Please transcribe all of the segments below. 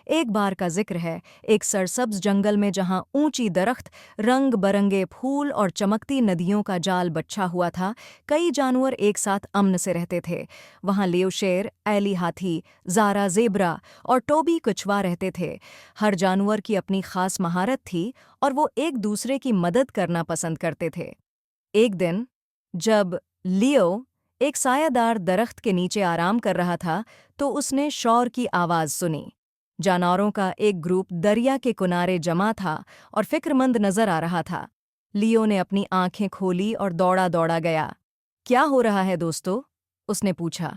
ایک بار کا ذکر ہے، ایک سرسبز جنگل میں جہاں اونچی درخت، رنگ برنگے پھول اور چمکتی ندیوں کا جال بچھا ہوا تھا، کئی جانور ایک ساتھ امن سے رہتے تھے۔ وہاں لیو شیر، ایلی ہاتھی، زارا زیبرا اور ٹوبی کچھوا رہتے تھے۔ ہر جانور کی اپنی خاص مہارت تھی اور وہ ایک دوسرے کی مدد کرنا پسند کرتے تھے۔ ایک دن جب لیو ایک سایہ دار درخت کے نیچے آرام کر رہا تھا تو اس نے شور کی آواز سنی۔ جانوروں کا ایک گروپ دریا کے کنارے جمع تھا اور فکر مند نظر آ رہا تھا۔ لیو نے اپنی آنکھیں کھولی اور دوڑا دوڑا گیا۔ کیا ہو رہا ہے دوستو؟ اس نے پوچھا۔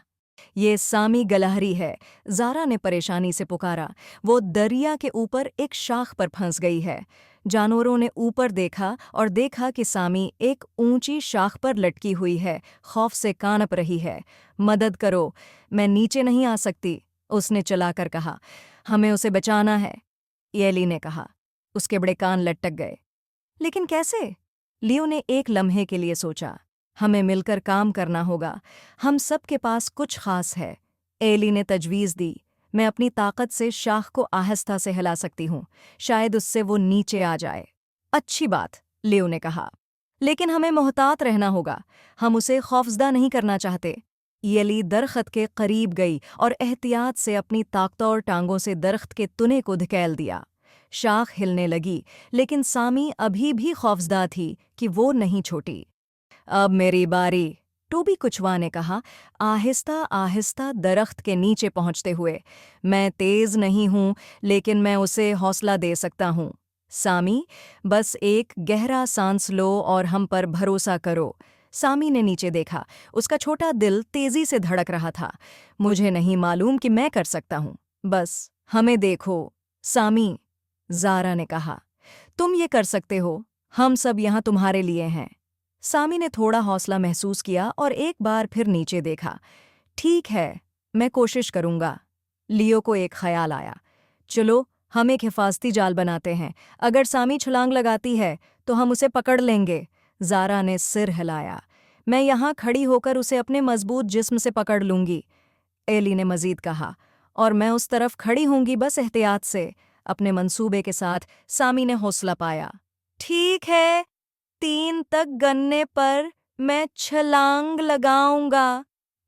یہ سامی گلہری ہے، زارا نے پریشانی سے پکارا۔ وہ دریا کے اوپر ایک شاخ پر پھنس گئی ہے۔ جانوروں نے اوپر دیکھا اور دیکھا کہ سامی ایک اونچی شاخ پر لٹکی ہوئی ہے، خوف سے کانپ رہی ہے۔ مدد کرو، میں نیچے نہیں آ سکتی، اس نے چلا کر کہا۔ ہمیں اسے بچانا ہے، ایلی نے کہا۔ اس کے بڑے کان لٹک گئے۔ لیکن کیسے؟ لیو نے ایک لمحے کے لیے سوچا۔ ہمیں مل کر کام کرنا ہوگا، ہم سب کے پاس کچھ خاص ہے۔ ایلی نے تجویز دی۔ میں اپنی طاقت سے شاخ کو آہستہ سے ہلا سکتی ہوں، شاید اس سے وہ نیچے آ جائے۔ اچھی بات، لیو نے کہا، لیکن ہمیں محتاط رہنا ہوگا، ہم اسے خوفزدہ نہیں کرنا چاہتے۔ ایلی درخت کے قریب گئی اور احتیاط سے اپنی طاقتور ٹانگوں سے درخت کے تنے کو دھکیل دیا۔ شاخ ہلنے لگی، لیکن سامی ابھی بھی خوفزدہ تھی کہ وہ نہیں چھوٹی۔ اب میری باری، ٹوبی کچھوا نے کہا، آہستہ آہستہ درخت کے نیچے پہنچتے ہوئے۔ میں تیز نہیں ہوں، لیکن میں اسے حوصلہ دے سکتا ہوں۔ سامی، بس ایک گہرا سانس لو اور ہم پر بھروسہ کرو۔ سامی نے نیچے دیکھا، اس کا چھوٹا دل تیزی سے دھڑک رہا تھا۔ مجھے نہیں معلوم کہ میں کر سکتا ہوں، بس ہمیں دیکھو۔ سامی، زارا نے کہا، تم یہ کر سکتے ہو، ہم سب یہاں تمہارے لیے ہیں۔ سامی نے تھوڑا حوصلہ محسوس کیا اور ایک بار پھر نیچے دیکھا۔ ٹھیک ہے، میں کوشش کروں گا۔ لیو کو ایک خیال آیا۔ چلو، ہم ایک حفاظتی جال بناتے ہیں، اگر سامی چھلانگ لگاتی ہے تو ہم اسے پکڑ لیں گے۔ زارا نے سر ہلایا۔ میں یہاں کھڑی ہو کر اسے اپنے مضبوط جسم سے پکڑ لوں گی، ایلی نے مزید کہا، اور میں اس طرف کھڑی ہوں گی، بس احتیاط سے۔ اپنے منصوبے کے ساتھ سامی نے حوصلہ پایا۔ ٹھیک ہے، 3 تک گننے پر میں چھلانگ لگاؤں گا۔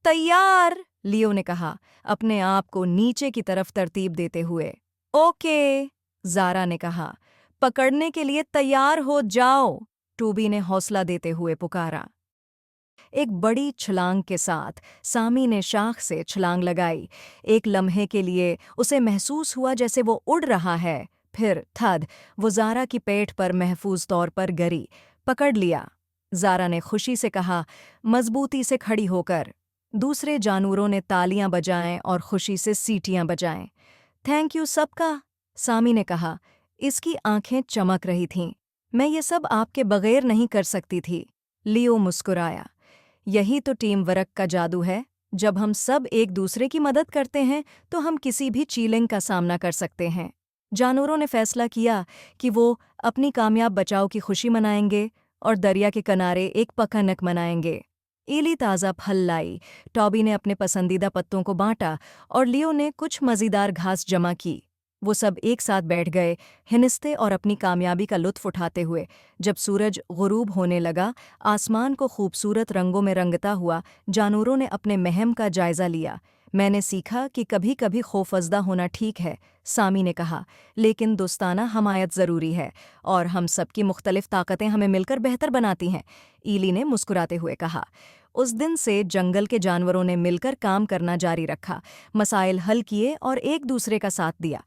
تیار، لیو نے کہا، اپنے آپ کو نیچے کی طرف ترتیب دیتے ہوئے۔ اوکے، زارا نے کہا، پکڑنے کے لیے تیار ہو جاؤ، ٹوبی نے حوصلہ دیتے ہوئے پکارا۔ ایک بڑی چھلانگ کے ساتھ سامی نے شاخ سے چھلانگ لگائی۔ ایک لمحے کے لیے اسے محسوس ہوا جیسے وہ اڑ رہا ہے، پھر تھد وہ زارا کی پیٹھ پر محفوظ طور پر گری۔ پکڑ لیا، زارا نے خوشی سے کہا، مضبوطی سے کھڑی ہو کر۔ دوسرے جانوروں نے تالیاں بجائیں اور خوشی سے سیٹیاں بجائیں۔ تھینک یو سب کا، سامی نے کہا، اس کی آنکھیں چمک رہی تھیں۔ میں یہ سب آپ کے بغیر نہیں کر سکتی تھی۔ لیو مسکرایا۔ یہی تو ٹیم ورک کا جادو ہے، جب ہم سب ایک دوسرے کی مدد کرتے ہیں تو ہم کسی بھی چیلنج کا سامنا کر سکتے ہیں۔ جانوروں نے فیصلہ کیا کہ وہ اپنی کامیاب بچاؤ کی خوشی منائیں گے اور دریا کے کنارے ایک پکنک منائیں گے۔ ایلی تازہ پھل لائی، ٹوبی نے اپنے پسندیدہ پتوں کو بانٹا اور لیو نے کچھ مزیدار گھاس جمع کی۔ وہ سب ایک ساتھ بیٹھ گئے، ہنستے اور اپنی کامیابی کا لطف اٹھاتے ہوئے۔ جب سورج غروب ہونے لگا، آسمان کو خوبصورت رنگوں میں رنگتا ہوا، جانوروں نے اپنے مہم کا جائزہ لیا۔ میں نے سیکھا کہ کبھی کبھی خوفزدہ ہونا ٹھیک ہے، سامی نے کہا، لیکن دوستانہ حمایت ضروری ہے، اور ہم سب کی مختلف طاقتیں ہمیں مل کر بہتر بناتی ہیں، ایلی نے مسکراتے ہوئے کہا۔ اس دن سے جنگل کے جانوروں نے مل کر کام کرنا جاری رکھا، مسائل حل کیے اور ایک دوسرے کا ساتھ دیا۔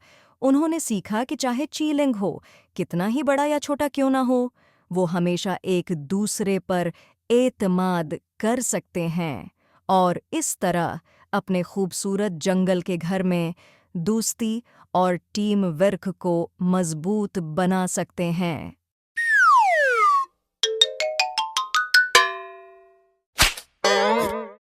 انہوں نے سیکھا کہ چاہے چیلنج ہو، کتنا ہی بڑا یا چھوٹا کیوں نہ ہو، وہ ہمیشہ ایک دوسرے پر اعتماد کر سکتے ہیں، اور اس طرح اپنے خوبصورت جنگل کے گھر میں دوستی اور ٹیم ورک کو مضبوط بنا سکتے ہیں۔